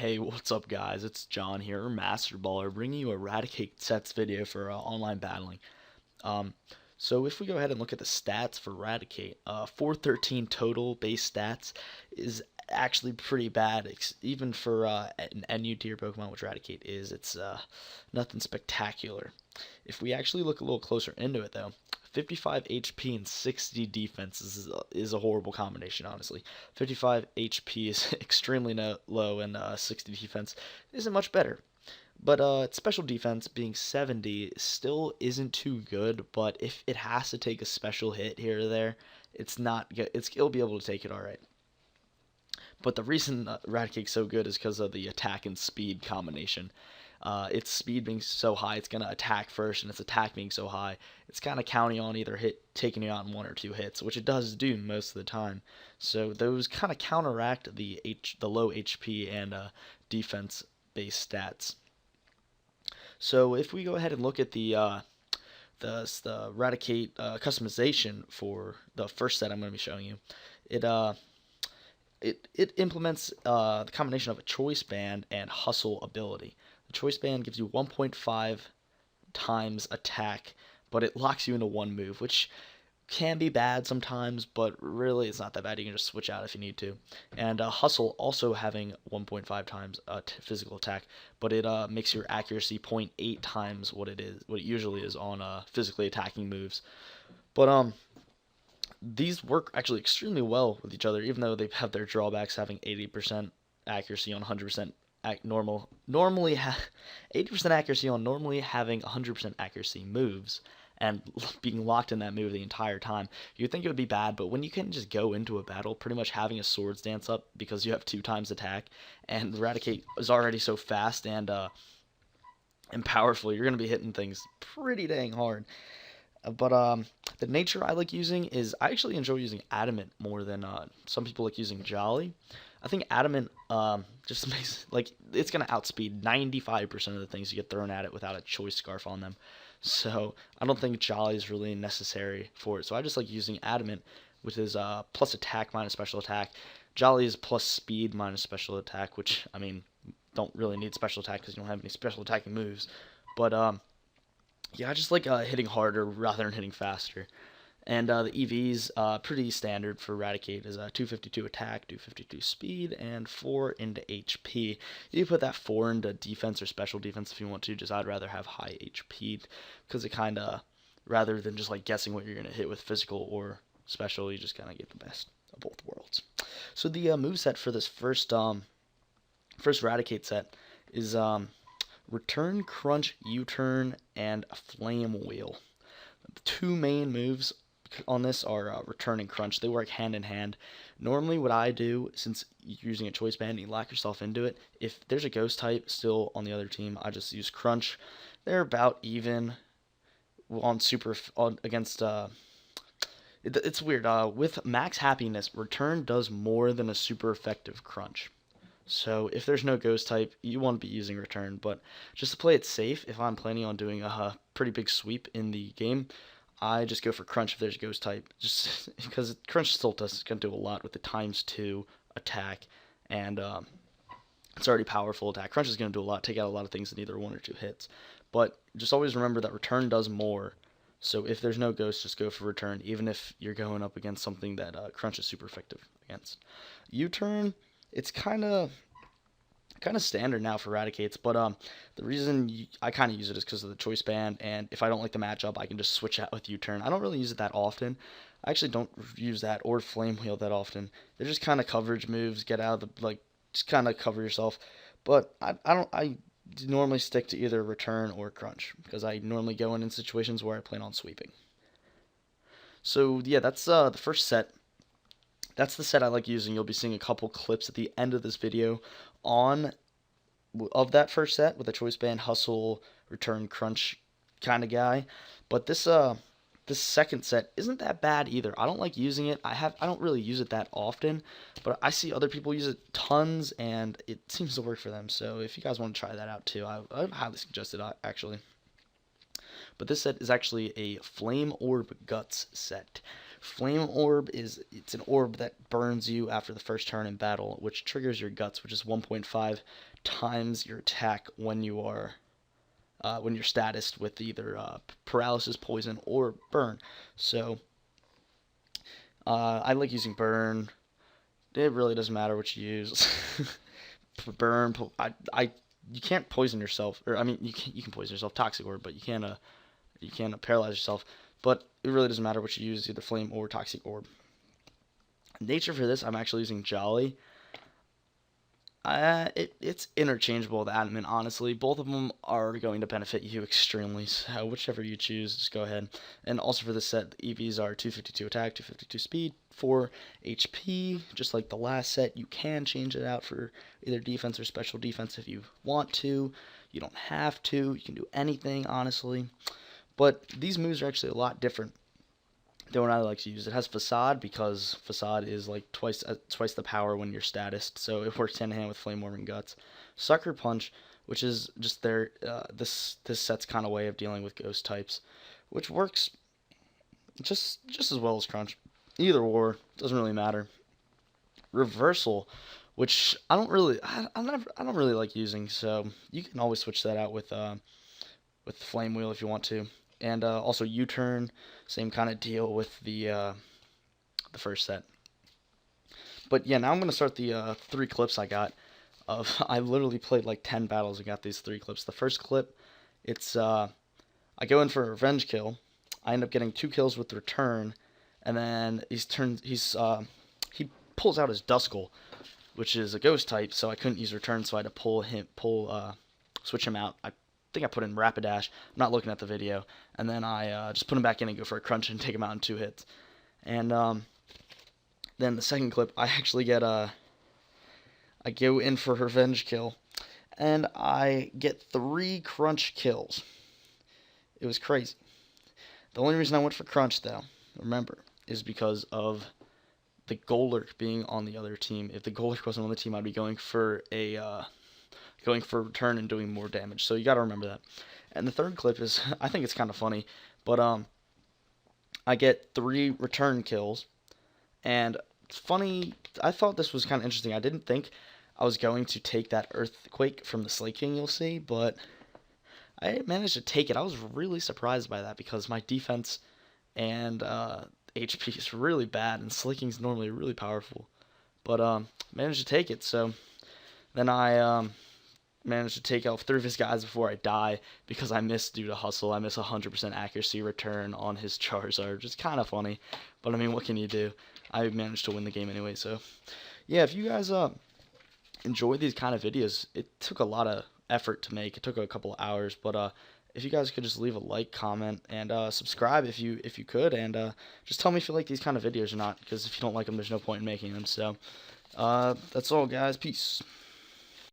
Hey, what's up, guys? It's John here, Master Baller, bringing you a Raticate sets video for online battling. Um, so if we go ahead and look at the stats for Raticate, 413 total base stats is actually pretty bad, even for an NU tier Pokemon, which Raticate is. It's nothing spectacular. If we actually look a little closer into it, though, 55 HP and 60 defense is a horrible combination, honestly. 55 HP is extremely low, and 60 defense isn't much better. But special defense being 70 still isn't too good. But if it has to take a special hit here or there, it's not good. It'll be able to take it all right. But the reason Raticate's so good is because of the attack and speed combination. Its speed being so high, it's gonna attack first, and its attack being so high, it's kind of counting on either taking you out in one or two hits, which it does do most of the time. So those kind of counteract the low HP and defense based stats. So if we go ahead and look at the Raticate customization for the first set I'm going to be showing you, it it implements the combination of a choice band and hustle ability. The choice band gives you 1.5 times attack, but it locks you into one move, which can be bad sometimes, but really it's not that bad. You can just switch out if you need to. And hustle also having 1.5 times physical attack, but it makes your accuracy 0.8 times what it usually is on physically attacking moves. But these work actually extremely well with each other, even though they have their drawbacks, having 80% accuracy on 100% normally 80% accuracy on normally having 100% accuracy moves and being locked in that move the entire time. You'd think it would be bad, but when you can just go into a battle pretty much having a swords dance up because you have 2 times attack, and Eradicate is already so fast and powerful, you're going to be hitting things pretty dang hard. But the nature I like using is I actually enjoy using Adamant more than some people like using Jolly. I think Adamant just makes, like, it's gonna outspeed 95% of the things you get thrown at it without a choice scarf on them. So I don't think Jolly is really necessary for it. So I just like using Adamant, which is plus attack minus special attack. Jolly is plus speed minus special attack, which, I mean, don't really need special attack because you don't have any special attacking moves. But yeah, I just like hitting harder rather than hitting faster. And the EVs, pretty standard for Raticate, is 252 attack, 252 speed, and 4 into HP. You can put that 4 into defense or special defense if you want to, just I'd rather have high HP, because it kind of, rather than just like guessing what you're going to hit with physical or special, you just kind of get the best of both worlds. So the moveset for this first Raticate set is Return, Crunch, U-Turn, and Flame Wheel. The two main moves on this are Return and Crunch. They work hand in hand. Normally what I do, since you're using a choice band and you lock yourself into it, if there's a ghost type still on the other team, I just use Crunch. They're about even on against it's weird. With max happiness, Return does more than a super effective Crunch. So if there's no ghost type, you want to be using Return. But just to play it safe, if I'm planning on doing a pretty big sweep in the game, I just go for Crunch if there's ghost type, just because Crunch still is going to do a lot with the ×2 attack, and it's already powerful attack. Crunch is going to do a lot, take out a lot of things in either 1 or 2 hits. But just always remember that Return does more. So if there's no ghost, just go for Return, even if you're going up against something that Crunch is super effective against. U-Turn, it's kind of standard now for Raticates, but the reason I kind of use it is because of the choice band, and if I don't like the matchup, I can just switch out with U-Turn. I don't really use it that often. I actually don't use that or Flame Wheel that often. They're just kind of coverage moves, get out of the, like, just kind of cover yourself. But I normally stick to either Return or Crunch, because I normally go in situations where I plan on sweeping. So yeah, that's the first set. That's the set I like using. You'll be seeing a couple clips at the end of this video of that first set with a choice band, hustle, Return, Crunch kind of guy. But this second set isn't that bad either. I don't like using it. I don't really use it that often, but I see other people use it tons, and it seems to work for them. So if you guys want to try that out too, I would highly suggest it, actually. But this set is actually a Flame Orb Guts set. Flame Orb it's an orb that burns you after the first turn in battle, which triggers your guts, which is 1.5 times your attack when you're statused with either paralysis, poison, or burn. So I like using burn. It really doesn't matter what you use. Burn. You can't poison yourself, or I mean, you can poison yourself, toxic orb, but you can't paralyze yourself. But it really doesn't matter what you use, either flame or toxic orb. Nature for this, I'm actually using Jolly. It's interchangeable with Adamant, honestly. Both of them are going to benefit you extremely, so whichever you choose, just go ahead. And also for this set, the EVs are 252 attack, 252 speed, 4 HP. Just like the last set, you can change it out for either defense or special defense if you want to. You don't have to. You can do anything, honestly. But these moves are actually a lot different than what I like to use. It has Facade because Facade is like twice the power when you're statused, so it works hand in hand with Flame Orb and Guts. Sucker Punch, which is just their this set's kind of way of dealing with ghost types, which works just as well as Crunch. Either or, doesn't really matter. Reversal, which I don't really like using, so you can always switch that out with Flame Wheel if you want to. And also U-turn, same kind of deal with the first set. But yeah, now I'm gonna start the 3 clips I got. I literally played like 10 battles and got these 3 clips. The first clip, it's I go in for a revenge kill. I end up getting 2 kills with return, and then he pulls out his Duskull, which is a ghost type, so I couldn't use return, so I had to switch him out. I think I put in Rapidash. I'm not looking at the video. And then I just put him back in and go for a crunch and take him out in 2 hits. And then the second clip, I actually get I go in for a revenge kill, and I get 3 crunch kills. It was crazy. The only reason I went for crunch, though, remember, is because of the Golurk being on the other team. If the Golurk wasn't on the team, I'd be going for return and doing more damage. So you got to remember that. And the third clip is, I think it's kind of funny, but I get 3 return kills, and it's funny. I thought this was kind of interesting. I didn't think I was going to take that Earthquake from the Slay King, you'll see, but I managed to take it. I was really surprised by that because my defense and HP is really bad, and Slay King's normally really powerful, but managed to take it. So then I managed to take out 3 of his guys before I die because I missed due to hustle. I miss 100% accuracy return on his Charizard, which is kind of funny, but I mean, what can you do? I managed to win the game anyway. So yeah, if you guys enjoy these kind of videos, it took a lot of effort to make. It took a couple of hours, but if you guys could just leave a like, comment, and subscribe if you could, and just tell me if you like these kind of videos or not, because if you don't like them, there's no point in making them. So that's all, guys. Peace.